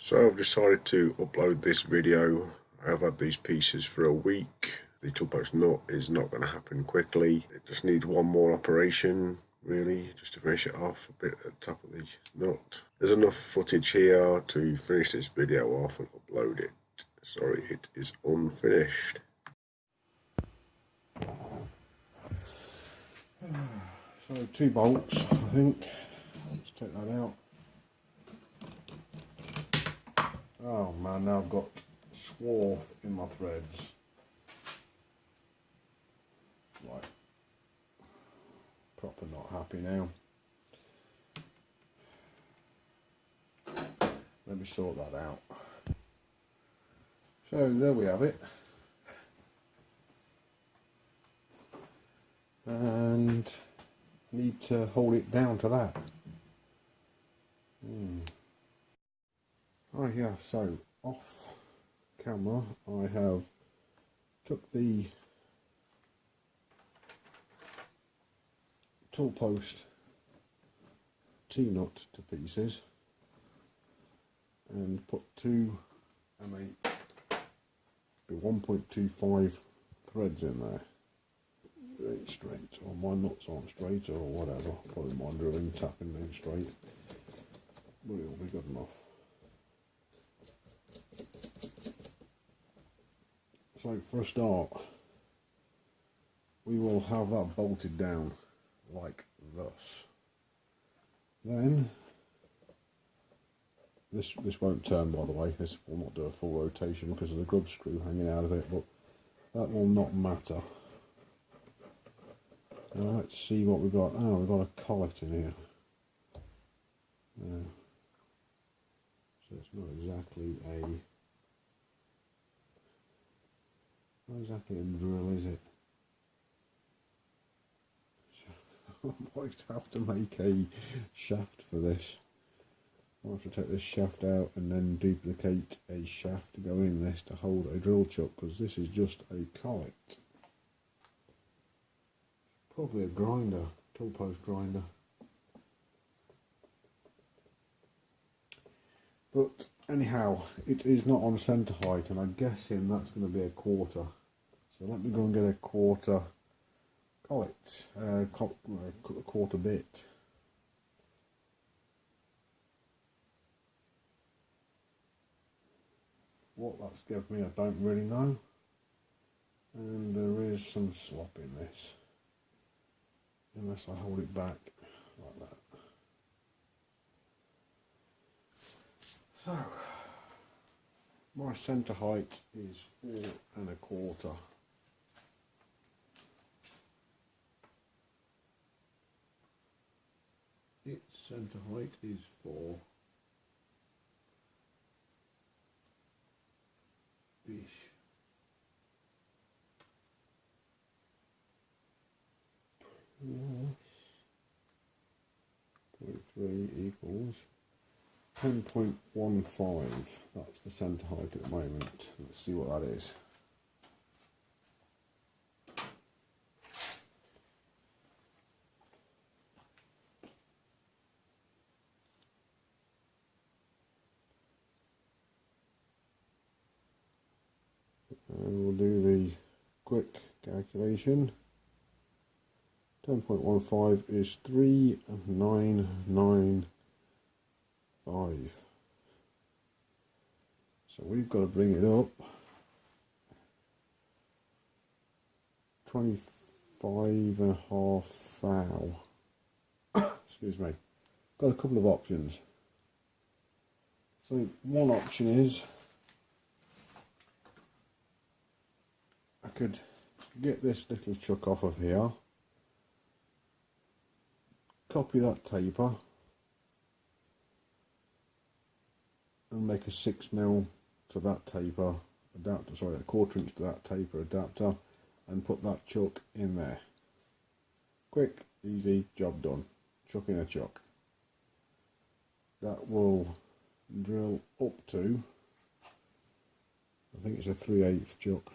So I've decided to upload this video. I've had these pieces for a week. The toolpost nut is not going to happen quickly. It just needs one more operation, really, just to finish it off, a bit at the top of the nut. There's enough footage here to finish this video off and upload it. Sorry, it is unfinished. So 2 bolts, I think. Let's take that out. Oh man, now I've got swarth in my threads. Right. Proper not happy now. Let me sort that out. So there we have it. And need to hold it down to that. Oh yeah, so off camera I have took the tool post T-nut to pieces and put 2 M8 1.25 threads in there. It ain't straight, or my nuts aren't straight or whatever. Probably mine drilling, tapping them straight, but it'll be good enough. So for a start, we will have that bolted down like this. Then this won't turn, by the way. This will not do a full rotation because of the grub screw hanging out of it, but that will not matter. Now let's see what we've got. Oh, we've got a collet in here. So it's not exactly a drill, is it? So I might have to make a shaft for this. I'll have to take this shaft out and then duplicate a shaft to go in this to hold a drill chuck, because this is just a collet. Probably a grinder, tool post grinder. But anyhow, it is not on centre height, and I'm guessing that's going to be a 1/4. So let me go and get a 1/4 collet, a 1/4 bit. What that's given me, I don't really know. And there is some slop in this, unless I hold it back like that. So my centre height is 4 1/4. Its centre height is 4 ish. Plus 0.3 equals 10.15. That's the centre height at the moment. Let's see what that is. And we'll do the quick calculation. 10.15 is 3995. So we've got to bring it up 25.5 thou. Excuse me. Got a couple of options. So one option is I could get this little chuck off of here, copy that taper and make a 6mm to that taper adapter, sorry, a 1/4 inch to that taper adapter, and put that chuck in there. Quick, easy, job done. Chuck in a chuck. That will drill up to, I think it's a 3/8 chuck.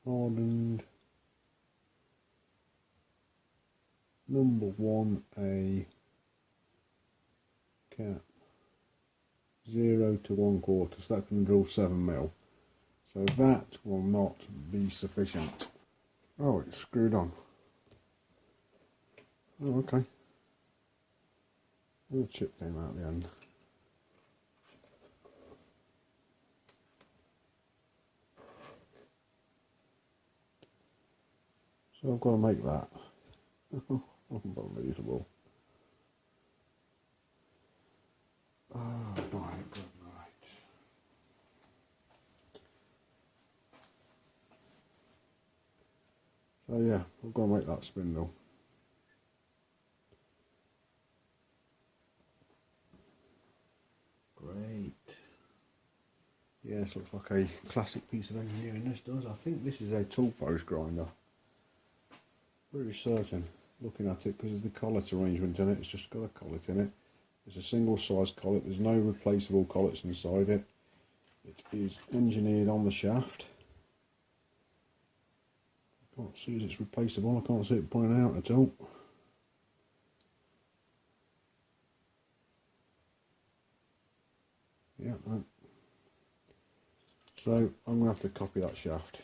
hardened number 1A cap 0 to 1/4, so that can drill 7mm. So that will not be sufficient. Oh, it's screwed on. Oh, okay. The chip came out the end. So I've got to make that. Unbelievable. Oh my good night. So yeah, I've got to make that spindle. Great. Yes, looks like a classic piece of engineering, this does. I think this is a tool post grinder. Pretty certain, looking at it, because of the collet arrangement in it. It's just got a collet in it. It's a single size collet, there's no replaceable collets inside it. It is engineered on the shaft. I can't see as it's replaceable, I can't see it pointing out at all. Yeah, no. So I'm going to have to copy that shaft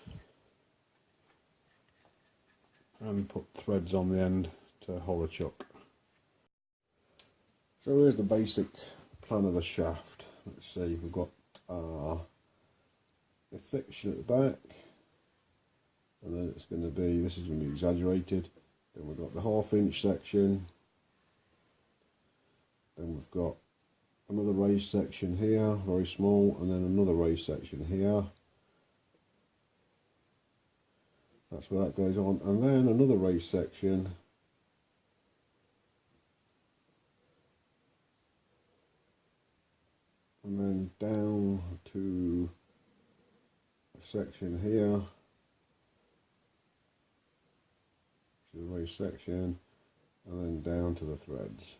and put threads on the end to hollow chuck. So here's the basic plan of the shaft. Let's see, we've got the section at the back, and then it's going to be, this is going to be exaggerated. Then we've got the 1/2 inch section. Then we've got another raised section here, very small, and then another raised section here. That's where that goes on, and then another raised section. And then down to a section here, which is a raised section, and then down to the threads.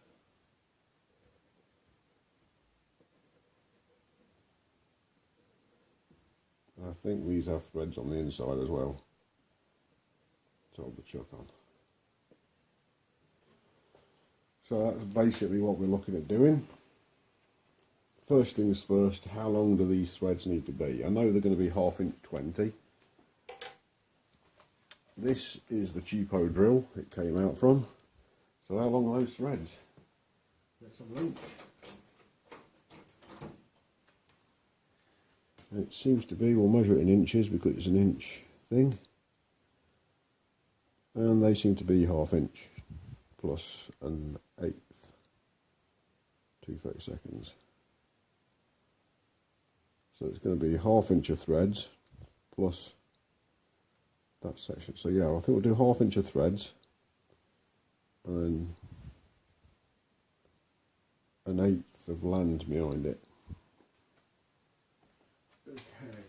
And I think these have threads on the inside as well to hold the chuck on. So that's basically what we're looking at doing. First things first, how long do these threads need to be? I know they're going to be 1/2 inch 20. This is the cheapo drill it came out from. So how long are those threads? Let's have a look. It seems to be, we'll measure it in inches because it's an inch thing. And they seem to be 1/2 inch plus an 1/8 to 30 seconds. So it's going to be 1/2 inch of threads plus that section. So yeah, I think we'll do 1/2 inch of threads and then an 1/8 of land behind it. Okay.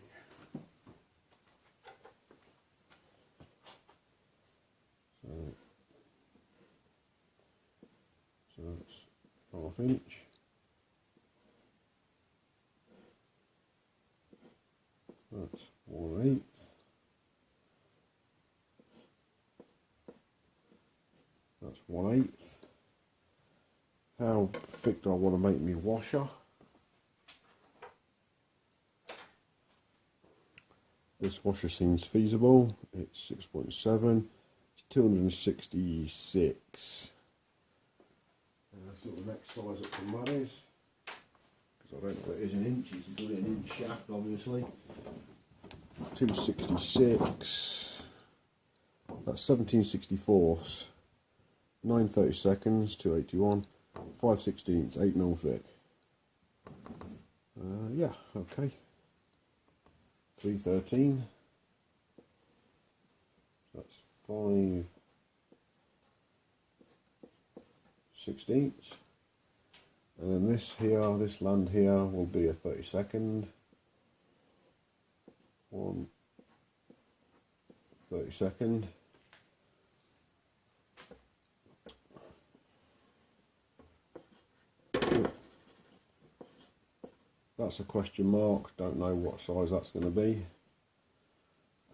So that's 1/2 inch. That's 1/8. That's 1/8. How thick do I want to make me washer? This washer seems feasible. It's 6.7. It's 266. Let's see what the next size up from that is. Because I don't know what it is in inches. It's an inch shaft, obviously. 266. That's 17/64. 9/30 seconds. 281. 5/16. 8mm thick. Yeah. Okay. 313. That's 5/16. And then this here, this land here will be a 32nd. 1 32nd. That's a question mark, don't know what size that's going to be.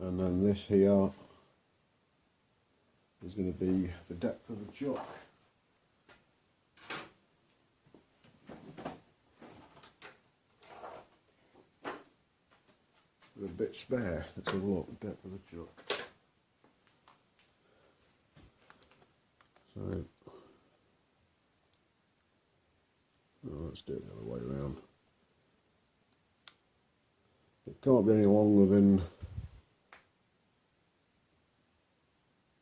And then this here is going to be the depth of the chuck. With a bit spare, let's have a look, depth of the chuck. So, let's do it the other way around. It can't be any longer than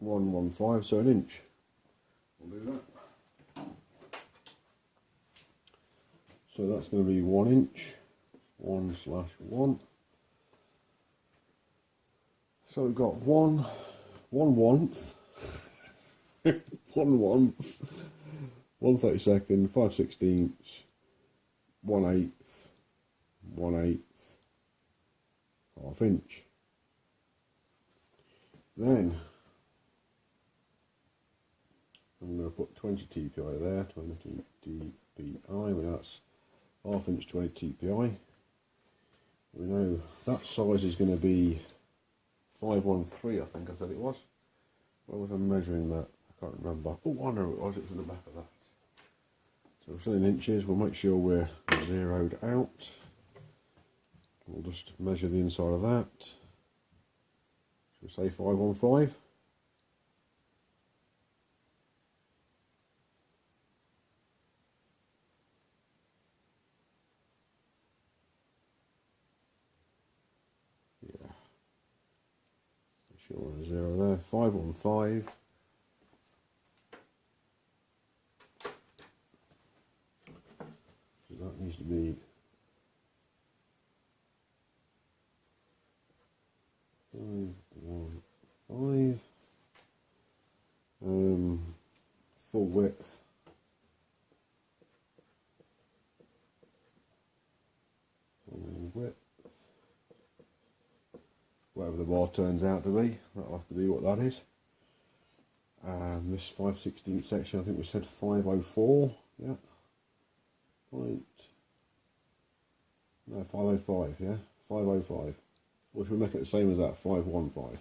115, so an inch. We'll do that. So that's going to be 1 inch, 1/1. So we've got 1 1/1, 1/1, 1/32, 5/16, 1/8, 1/8, ½ inch. Then I'm going to put 20 TPI there, 20 TPI, well, that's ½ inch 20 TPI. We know that size is going to be 513, I think I said it was. Where was I measuring that? I can't remember. Oh, I know it was in the back of that. So we're still in inches, we'll make sure we're zeroed out. We'll just measure the inside of that. Should we say 515? Yeah. Sure, a zero there. 515. So that needs to be 515. Full width. Full width. Whatever the bar turns out to be, that'll have to be what that is. This 5/16 section, I think we said 504. Yeah. Point. No, 505. Yeah, 505. Or should we make it the same as that, 515?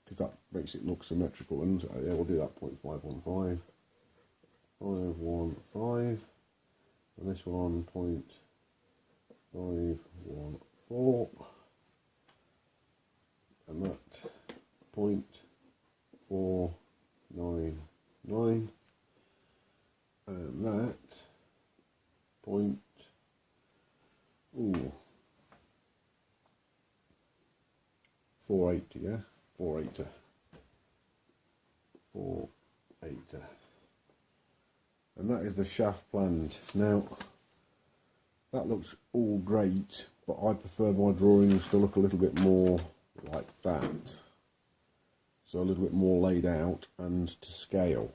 Because that makes it look symmetrical. And yeah, we'll do that. 0.515. 515. And this one 0.514. And that 0.499. And that point. Ooh. 480, yeah? 480. 480. And that is the shaft planned. Now, that looks all great, but I prefer my drawings to look a little bit more like that. So a little bit more laid out and to scale.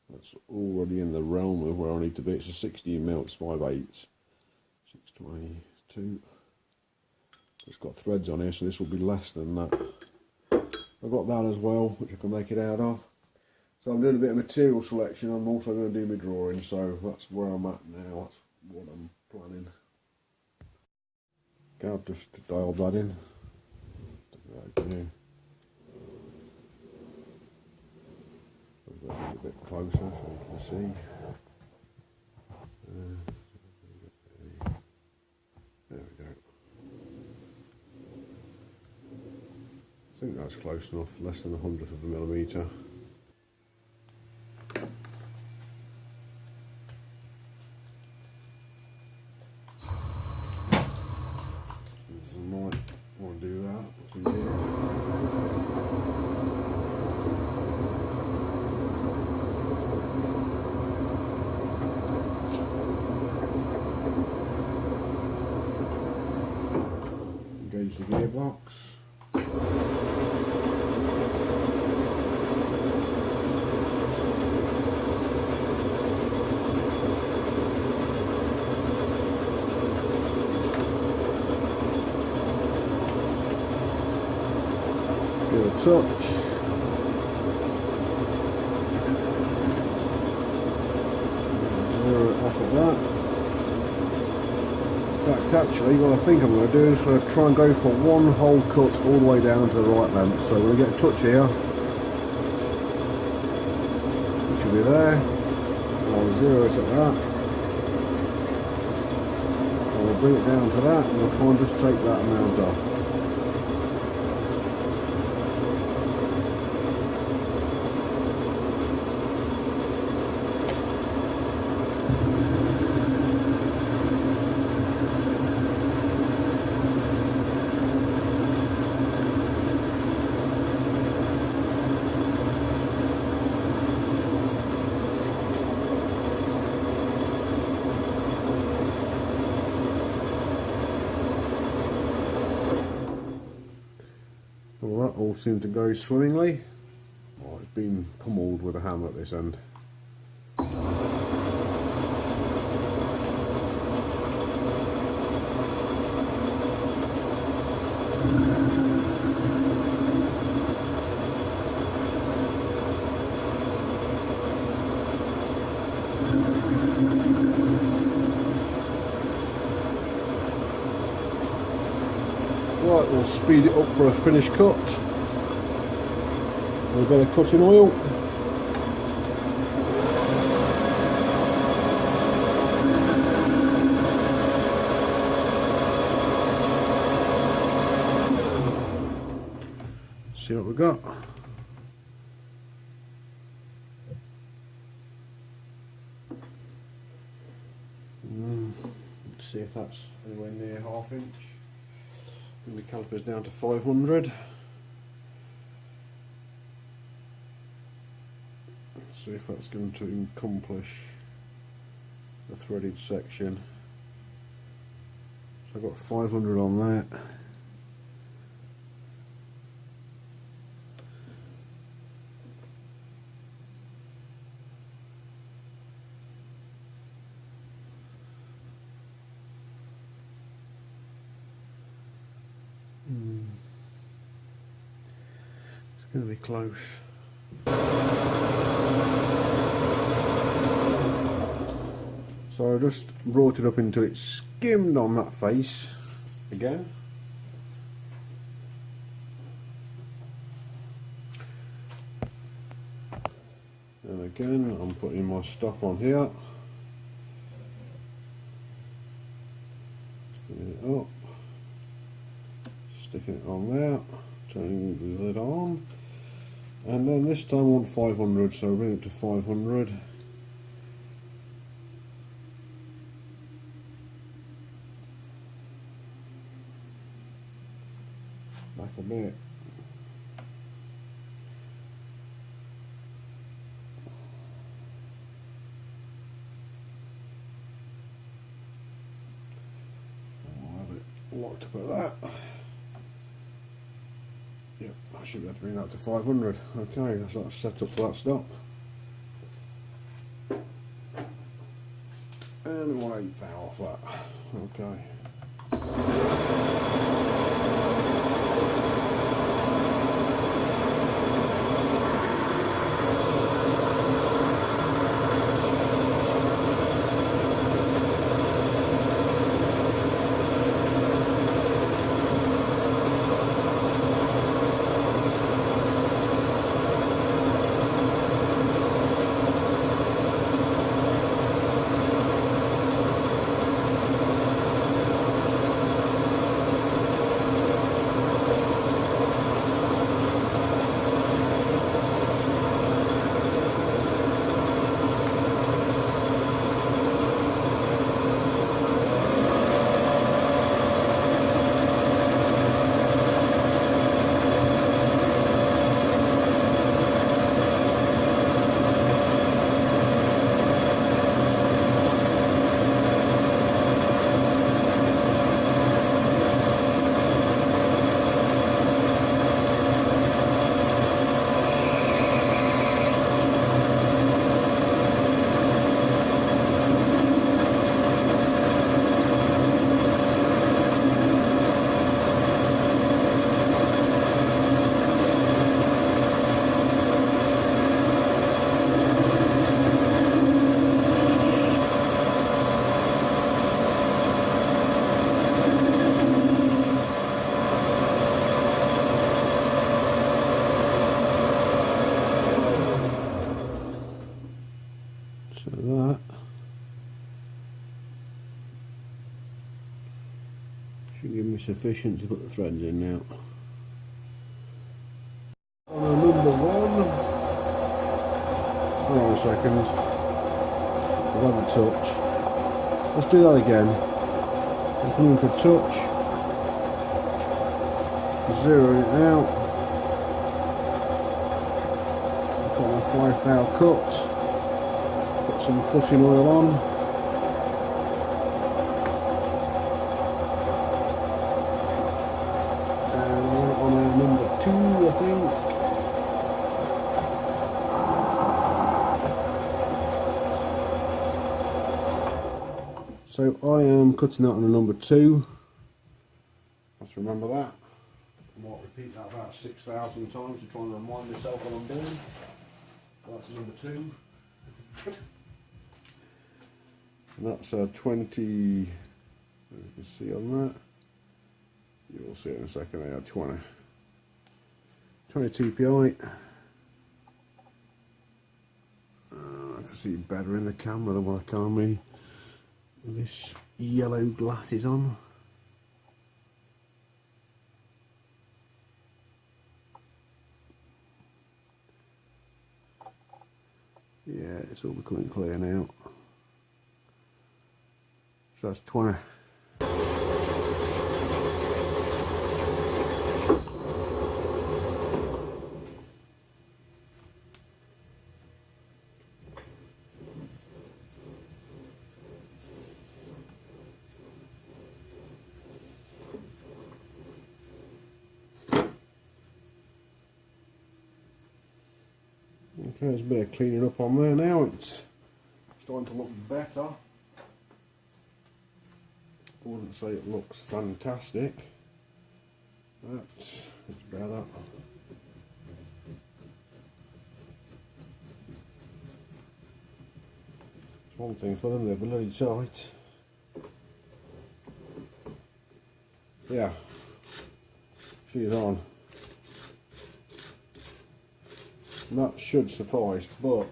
That's already in the realm of where I need to be. It's a 16 mil, it's 5/8, 622. It's got threads on here, so this will be less than that. I've got that as well, which I can make it out of. So I'm doing a bit of material selection. I'm also going to do my drawing, so that's where I'm at now. That's what I'm planning. Okay, I've just dialed that in. Okay. A bit closer so you can see. There we go. I think that's close enough, less than 1/100th of a millimetre. I might want to do that. What's in here? Engage the gearbox. Give it a touch. screw it off at that. In fact, actually, what I think I'm going to do is going to try and go for one whole cut all the way down to the right length. So we're going to get a touch here, which will be there. I'll zero it at that. And we'll bring it down to that, and we'll try and just take that amount off. Well, that all seemed to go swimmingly. Oh, it's been pummeled with a hammer at this end. Right, we'll speed it up for a finish cut. We've got a cutting oil. See what we got. Let's see if that's anywhere near ½ inch. Bring the calipers down to 500. See if that's going to accomplish the threaded section. So I've got 500 on that. It's going to be close. So I just brought it up until it skimmed on that face again. And again, I'm putting my stock on here. Bring it up. Sticking it on there. Turning the lid on. And then this time I want 500, so bring it to 500. Back a bit. I'll have it locked up at that. Yep, I should be able to bring that to 500. Okay, so that's set up for that stop. And 1/8 thou off that. Okay. Should give me sufficient to put the threads in now. On number 1. Hold on a second. I've had the touch. Let's do that again. I'm coming for touch. Zero it out. I've got my 5 thou cut. Put some cutting oil on. And we're on our number 2, I think. So I am cutting that on a number 2. Let's remember that. I might repeat that about 6,000 times to try and remind myself what I'm doing. That's number 2. And that's a 20, you can see on that. You'll see it in a second, they are 20 TPI. I can see better in the camera than what I can me with this yellow glasses on. Yeah, it's all becoming clear now. So that's 20. Okay, there's a bit of cleaning up on there now. It's starting to look better. I wouldn't say it looks fantastic, but it's better. It's one thing for them, they're bloody tight. Yeah, she's on. And that should suffice, but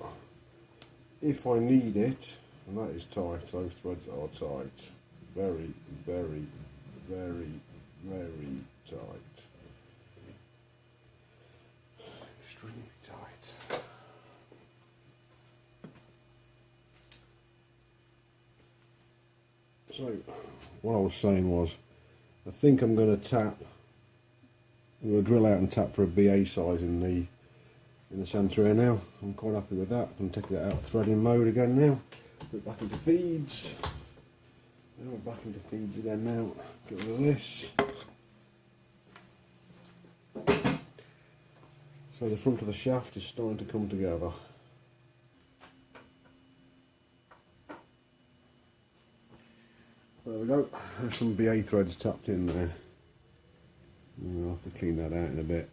if I need it, and that is tight, those threads are tight. Very, very, very, very tight. Extremely tight. So, what I was saying was, I think I'm going to tap, I'm going to drill out and tap for a BA size in the centre here now. I'm quite happy with that. I'm taking it out of threading mode again now. Put it back into feeds. Now we're back into feeds again now. Get rid of this. So the front of the shaft is starting to come together. There we go. There's some BA threads tapped in there. I'll have to clean that out in a bit.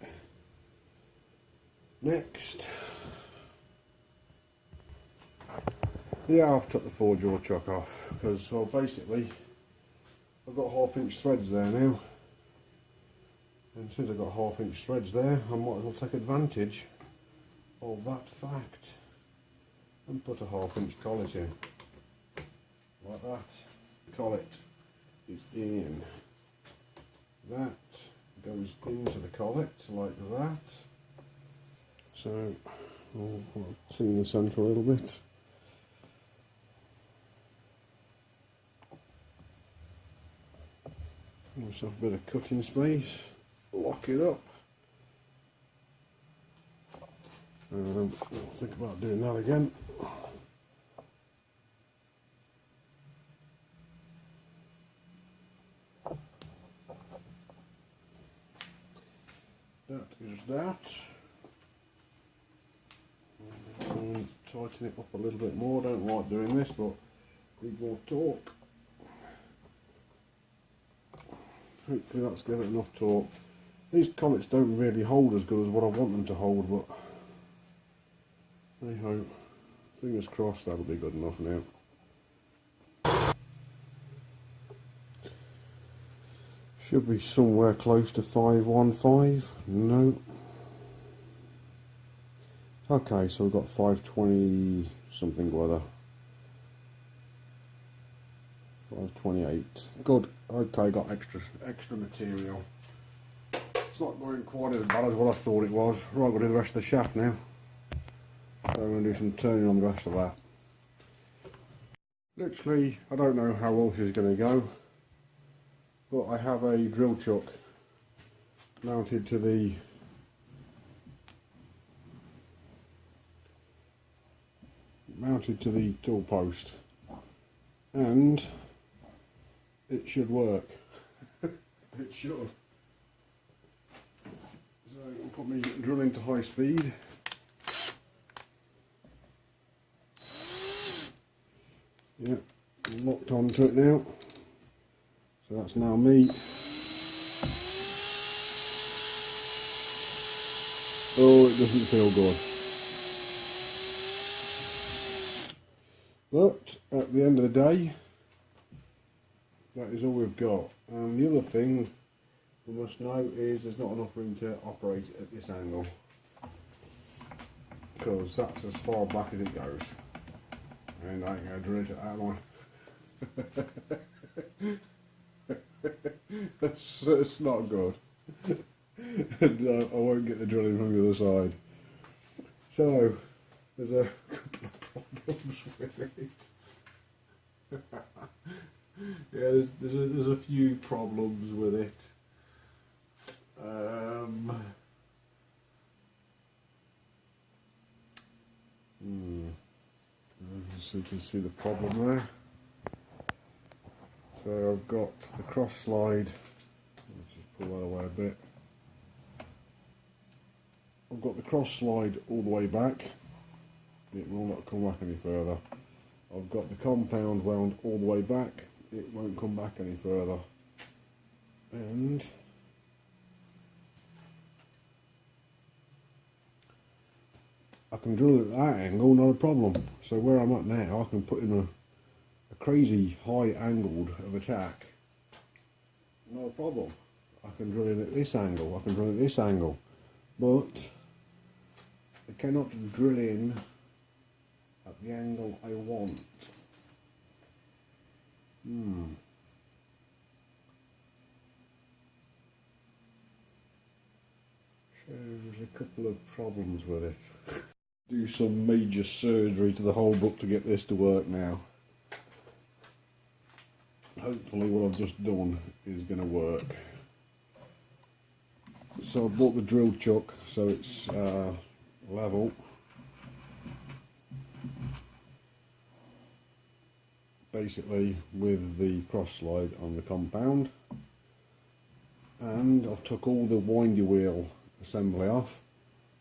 Next. Yeah, I've took the 4-jaw chuck off because, well, basically I've got 1/2 inch threads there now, and since I've got 1/2 inch threads there, I might as well take advantage of that fact and put a 1/2 inch collet in, like that. The collet is in, that goes into the collet like that. So I'll clean the centre a little bit. Give myself a bit of cutting space, lock it up, and then I'll think about doing that again. That is that. And tighten it up a little bit more. Don't like doing this, but need more torque. Hopefully that's given it enough torque. These collets don't really hold as good as what I want them to hold, but hey ho, fingers crossed that'll be good enough now. Should be somewhere close to 515. No. Okay, so we've got 520 something or other. 528. Good. Okay, got extra material. It's not going quite as bad as what I thought it was. Right, we'll do the rest of the shaft now. So we're going to do some turning on the rest of that. Literally, I don't know how well this is going to go, but I have a drill chuck mounted to the tool post, and it should work. It should. So I'll put my drill into high speed. Yeah, I'm locked onto it now. So that's now me. Oh, it doesn't feel good. But at the end of the day, that is all we've got. And the other thing we must know is there's not enough room to operate it at this angle, because that's as far back as it goes. And I ain't going to drill it at that one. It's not good. And, I won't get the drilling from the other side. So there's a couple of problems with it. Yeah, there's a few problems with it. So you can see the problem there. So I've got the cross slide. Let's just pull that away a bit. I've got the cross slide all the way back. It will not come back any further. I've got the compound wound all the way back. It won't come back any further. And I can drill it at that angle, not a problem. So where I'm at now, I can put in a crazy high angled of attack. Not a problem. I can drill it at this angle, I can drill it at this angle. But I cannot drill in at the angle I want. So there's a couple of problems with it. Do some major surgery to the whole book to get this to work now. Hopefully what I've just done is going to work. So I bought the drill chuck so it's level. Basically with the cross slide on the compound. And I've took all the windy wheel assembly off.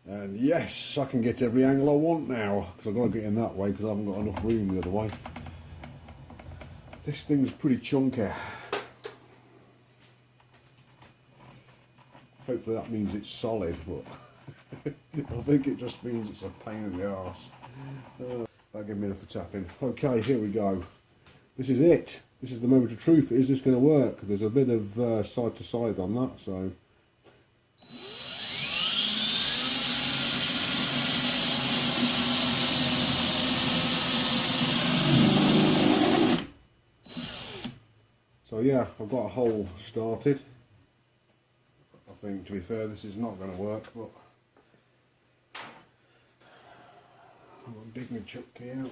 And yes, I can get every angle I want now, because I've got to get in that way because I haven't got enough room the other way. This thing's pretty chunky. Hopefully that means it's solid, but I think it just means it's a pain in the arse. That'll give me enough for tapping. Okay, here we go. This is it. This is the moment of truth. Is this going to work? There's a bit of side to side on that, so. So yeah, I've got a hole started. I think, to be fair, this is not going to work, but I'm going to dig my chuck key out.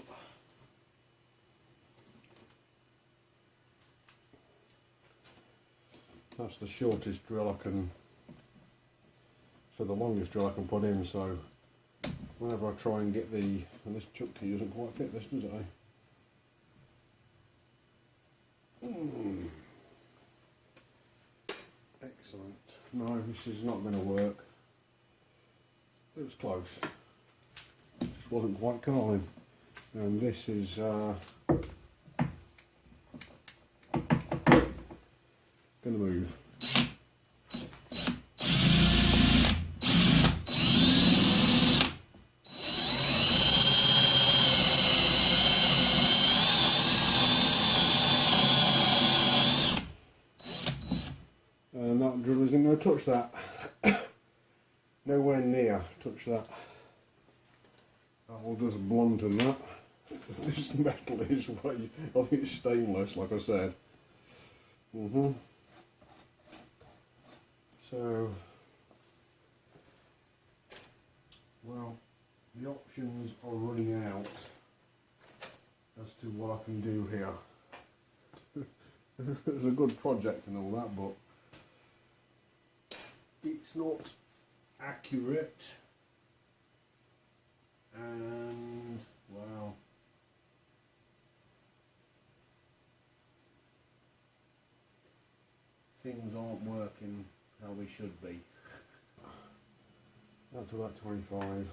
That's the shortest drill I can, so the longest drill I can put in, so whenever I try and get and this chuck key doesn't quite fit this, does it? Excellent. No, this is not going to work. It was close. Just wasn't quite calling. And this is going to move. And that drill isn't going to touch that. Nowhere near touch that. That will just blunten that. This metal is way, I think it's stainless, like I said. So, well, the options are running out as to what I can do here. It's a good project and all that, but it's not accurate, and well, things aren't working how they should be. That's about 25.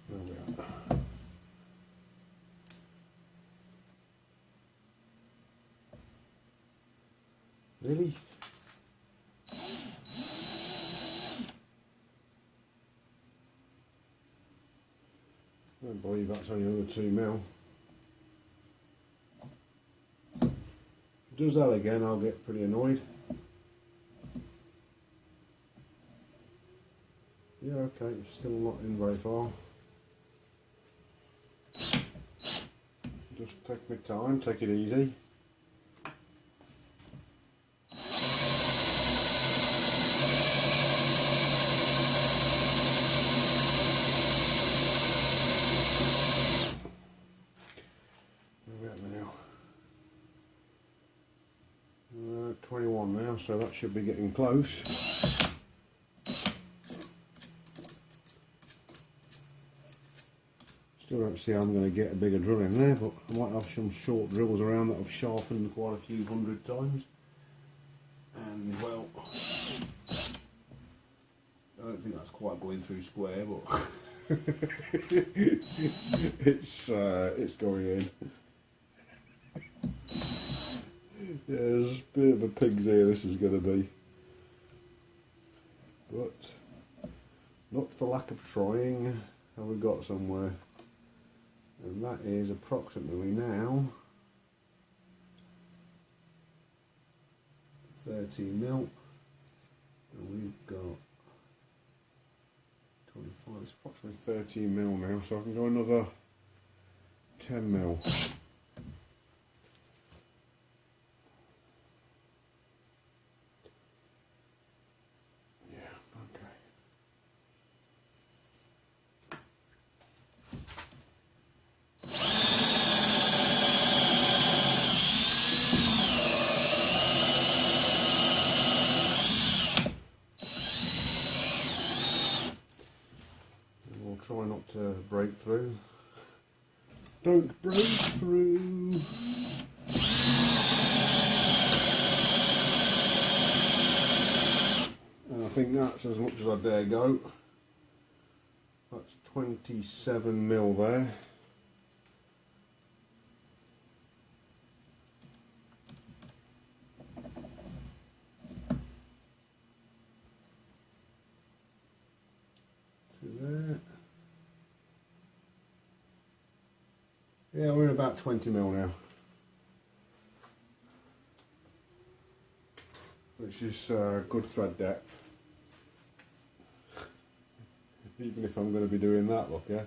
There we are. Really? I don't believe that's only another 2 mil. If it does that again, I'll get pretty annoyed. Yeah, okay, it's still not in very far. Just take my time, take it easy. Where are we at now? 21 now, so that should be getting close. Still don't see how I'm going to get a bigger drill in there, but I might have some short drills around that I've sharpened quite a few hundred times. And well, I don't think that's quite going through square, but it's going in. Yeah, there's a bit of a pig's ear this is going to be, but not for lack of trying. Have we got somewhere? And that is approximately now 13 mil, and we've got 25. It's approximately 13 mil now, so I can go another 10 mil. Try not to break through. Don't break through. And I think that's as much as I dare go. That's 27 mil there. To there. Yeah, we're in about 20 mil now, which is good thread depth, even if I'm going to be doing that, look, yeah.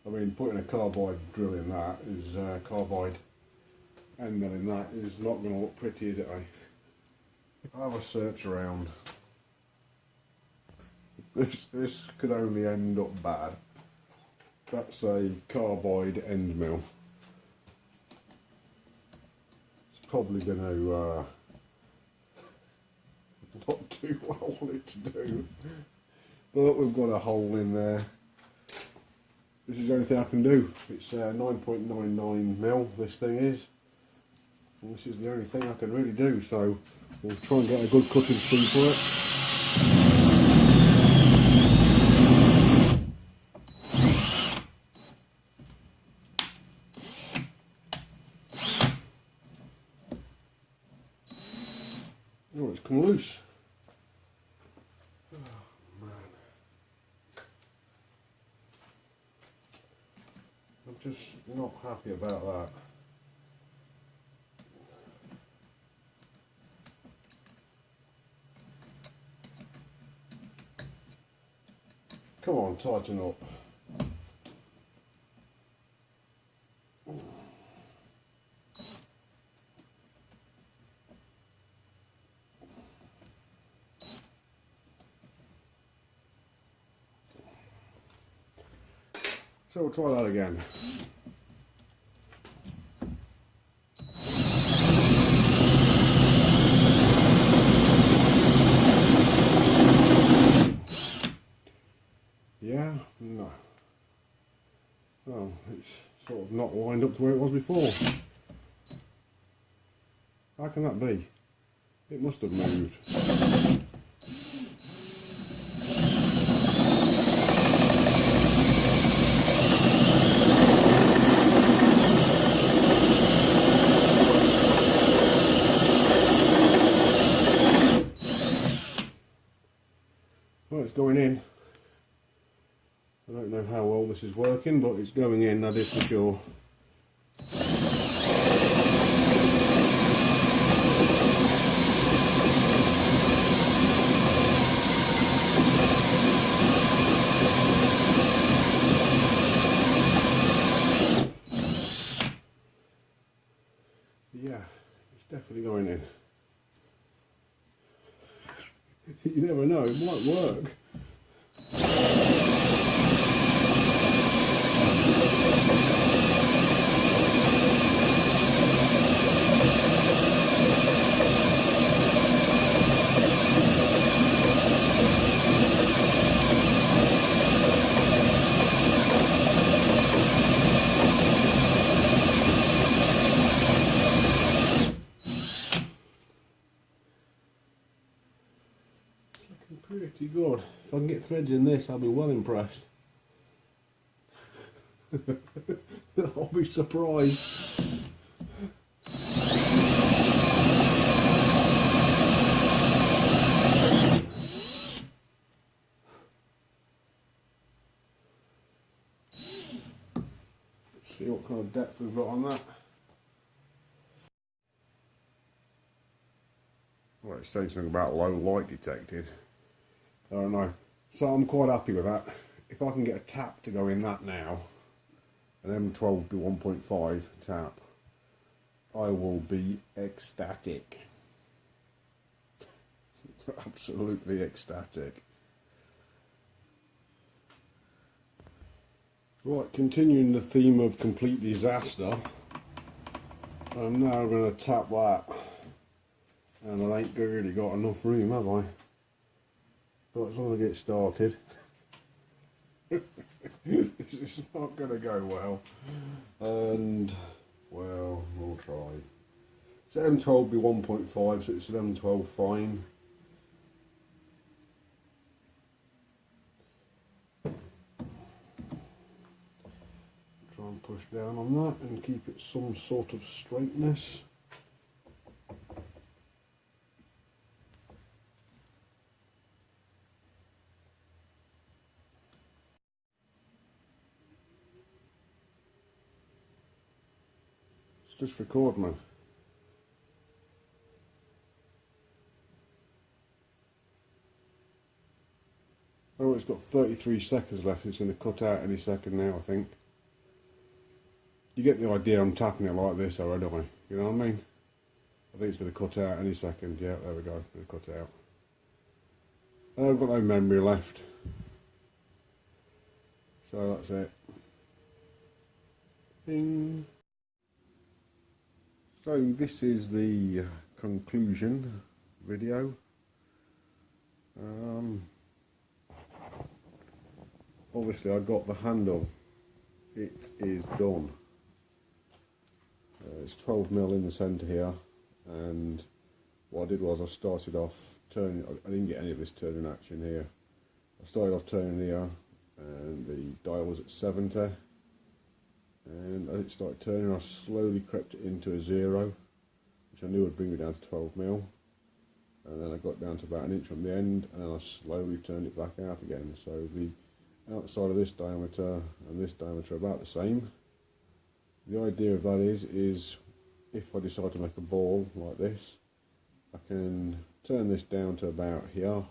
I mean, putting a carbide drill in that is, carbide end mill in that is not going to look pretty, is it, eh? I'll have a search around. This could only end up bad. That's a carbide end mill. It's probably going to not do what I want it to do, but we've got a hole in there. This is the only thing I can do. It's 9.99 mil, this thing is, and this is the only thing I can really do, so we'll try and get a good cutting speed for it. Oh, it's come loose. Oh, man. I'm just not happy about that. come on, tighten up. So we'll try that again. Yeah, no. Oh, it's sort of not lined up to where it was before. How can that be? It must have moved. Well, it's going in. I don't know how well this is working, but it's going in, that is for sure. Yeah, it's definitely going in. You never know, it might work. Pretty good. If I can get threads in this, I'll be well impressed. I'll be surprised. Let's see what kind of depth we've got on that. Well, it's saying something about low light detected. I don't know. So I'm quite happy with that. If I can get a tap to go in that now, an M12 be 1.5 tap, I will be ecstatic. Absolutely ecstatic. Right, continuing the theme of complete disaster, I'm now going to tap that. And I ain't really got enough room, have I? But as long as I get started, it's not going to go well. And, well, we'll try. So M12 be 1.5, so it's an M12 fine. Try and push down on that and keep it some sort of straightness. Just record, man. Oh, it's got 33 seconds left. It's going to cut out any second now, I think. You get the idea. I'm tapping it like this already, don't I? You know what I mean? I think it's going to cut out any second. Yeah, there we go. It's going to cut out. I've got no memory left. So that's it. Bing. So this is the conclusion video. Obviously I got the handle. It is done. It's 12mm in the centre here, and what I did was I started off turning. I didn't get any of this turning action here. I started off turning here, and the dial was at 70. And as it started turning, I slowly crept it into a 0, which I knew would bring me down to 12mm. And then I got down to about an inch from the end, and then I slowly turned it back out again. So the outside of this diameter and this diameter are about the same. The idea of that is if I decide to make a ball like this, I can turn this down to about here,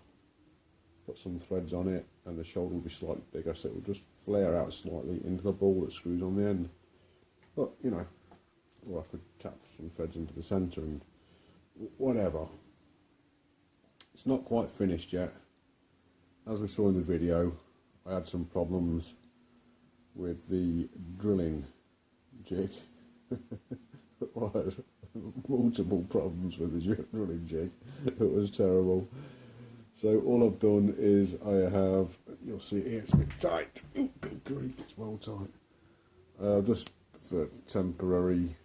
put some threads on it, and the shoulder will be slightly bigger, so it will just flare out slightly into the ball that screws on the end. But, you know, or I could tap some threads into the centre and whatever. It's not quite finished yet. As we saw in the video, I had some problems with the drilling jig. Multiple problems with the drilling jig. It was terrible. So all I've done is I have, you'll see here, it's a bit tight. Oh, good grief, it's well tight. Just for temporary,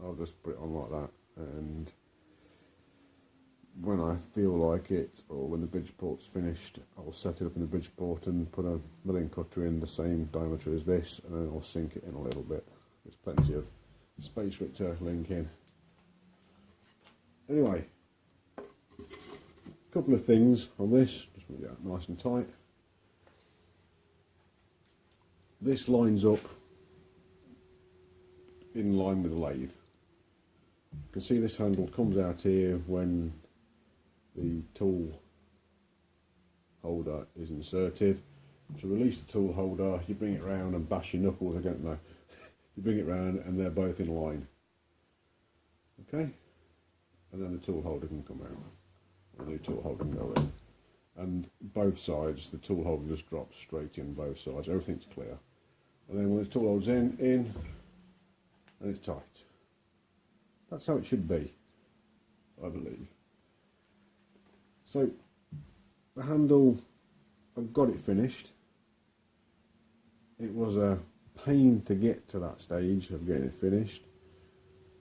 I'll just put it on like that, and when I feel like it, or when the Bridgeport's finished, I'll set it up in the Bridgeport and put a milling cutter in the same diameter as this, and then I'll sink it in a little bit. There's plenty of space for it to link in. Anyway, a couple of things on this, just want to get that nice and tight. This lines up in line with the lathe. You can see this handle comes out here when the tool holder is inserted. To release the tool holder, you bring it round and bash your knuckles, I don't know. You bring it round and they're both in line. Okay? And then the tool holder can come out. The new tool holder can go in. And both sides, the tool holder just drops straight in both sides. Everything's clear. And then when the tool holder's in, and it's tight. That's how it should be, I believe. So, the handle, I've got it finished. It was a pain to get to that stage of getting it finished.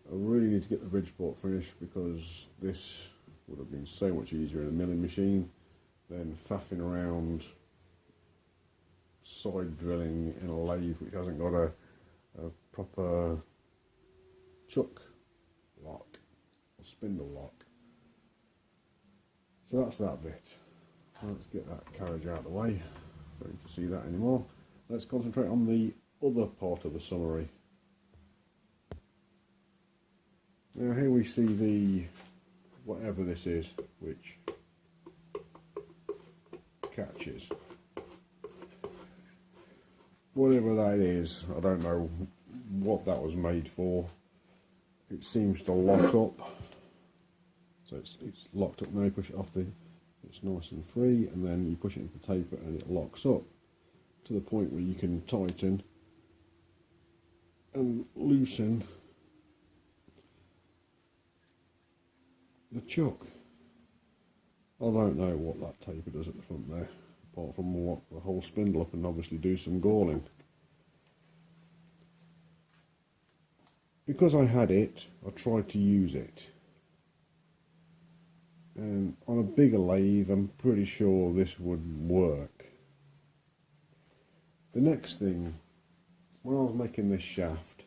I really need to get the Bridgeport finished because this would have been so much easier in a milling machine than faffing around side drilling in a lathe which hasn't got a proper chuck lock or spindle lock. So that's that bit. Let's get that carriage out of the way. Don't need to see that anymore. Let's concentrate on the other part of the summary. Now here we see the whatever this is which catches. Whatever that is, I don't know what that was made for. It seems to lock up. So it's locked up now. You push it off, it's nice and free, and then you push it into the taper and it locks up to the point where you can tighten and loosen the chuck. I don't know what that taper does at the front there, apart from lock the whole spindle up and obviously do some galling. Because I had it, I tried to use it. And on a bigger lathe, I'm pretty sure this would work. The next thing, when I was making this shaft,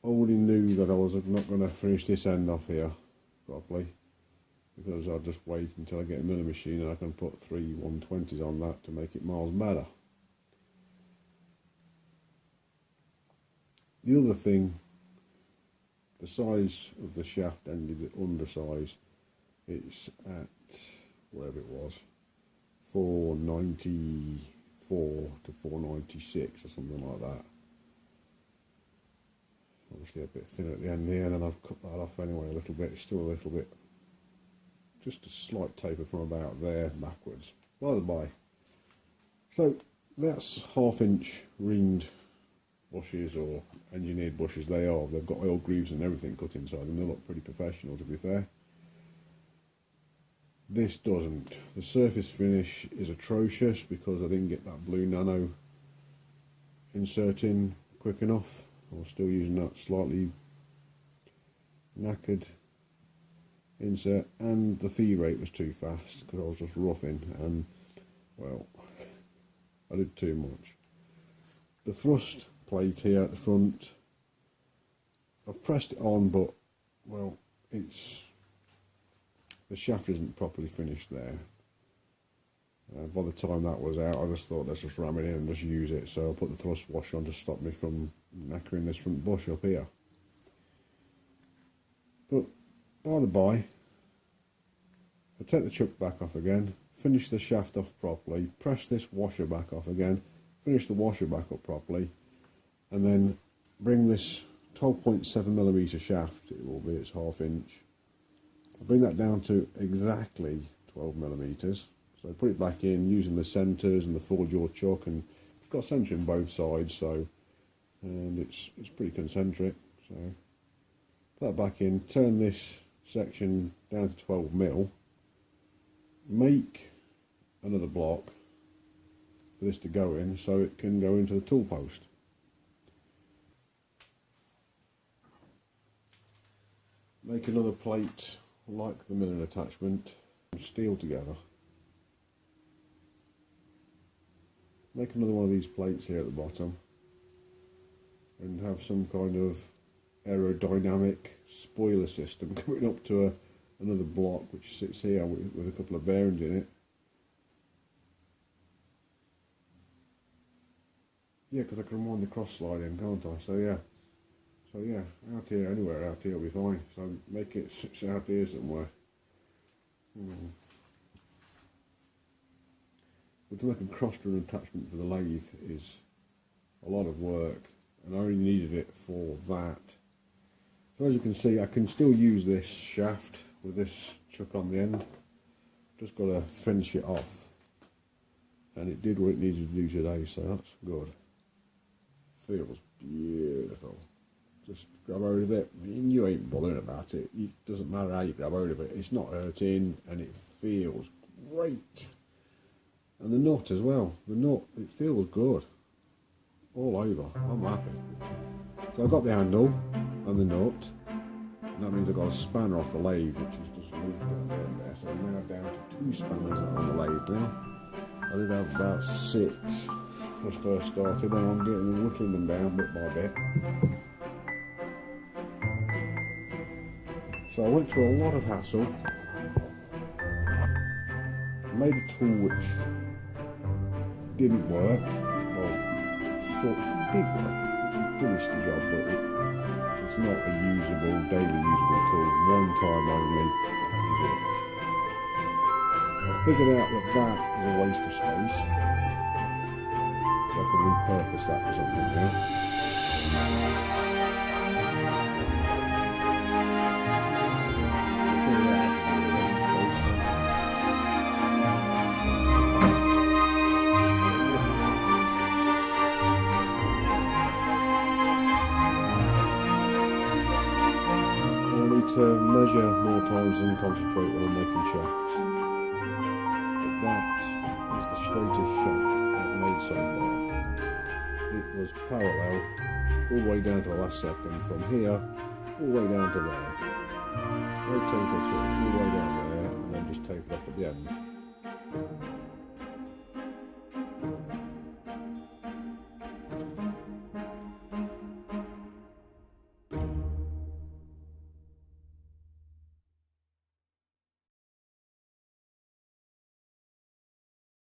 I already knew that I was not going to finish this end off here properly, because I'll just wait until I get a milling machine and I can put 3 120s on that to make it miles better. The other thing, the size of the shaft ended, the undersize, it's at, whatever it was, 494 to 496 or something like that. Obviously a bit thinner at the end here, and then I've cut that off anyway a little bit. It's still a little bit, just a slight taper from about there backwards. By the by. So that's 1/2 inch reamed bushes, or engineered bushes they are. They've got oil grooves and everything cut inside them. They look pretty professional, to be fair. This doesn't. The surface finish is atrocious because I didn't get that blue nano insert in quick enough. I was still using that slightly knackered insert, and the feed rate was too fast because I was just roughing, and well, I did too much. The thrust plate here at the front, I've pressed it on, but well, the shaft isn't properly finished there. By the time that was out, I just thought, let's just ram it in and just use it. So I put the thrust washer on to stop me from knackering this front bush up here. But by the by, I take the chuck back off again, finish the shaft off properly, press this washer back off again, finish the washer back up properly, and then bring this 12.7mm shaft, it will be, it's 1/2 inch. I bring that down to exactly 12mm. So I put it back in using the centres and the 4-jaw chuck, and it's got centre in both sides, so, and it's pretty concentric. So put that back in, turn this section down to 12mm, make another block for this to go in so it can go into the tool post. Make another plate like the milling attachment, steel together. Make another one of these plates here at the bottom and have some kind of aerodynamic spoiler system coming up to another block which sits here with a couple of bearings in it. Yeah, because I can wind the cross slide in, can't I? So yeah, out here, anywhere out here will be fine. So make it out here somewhere. But to make a cross-run attachment for the lathe is a lot of work, and I only needed it for that. So as you can see, I can still use this shaft with this chuck on the end. Just got to finish it off, and it did what it needed to do today, so that's good. Feels beautiful. Just grab hold of it. I mean, you ain't bothering about it. It doesn't matter how you grab hold of it. It's not hurting, and it feels great. And the nut as well. The nut, it feels good. All over. I'm happy. So I've got the handle and the nut. And that means I've got a spanner off the lathe, which is just loose down there. So I'm now down to 2 spanners on the lathe now. I did have about 6 when I first started, and I'm getting whittling them down bit by bit. So I went through a lot of hassle. Made a tool which didn't work. Well, sort of, it did work. It finished the job, but it's not a usable, daily usable tool. One time only, that is it. I figured out that that is a waste of space, so I can repurpose that for something now. To measure more times and concentrate when I'm making shafts. But that is the straightest shaft I've made so far. It was parallel all the way down to the last second, from here all the way down to there. No taper at all, all the way down there, and then just taper off at the end.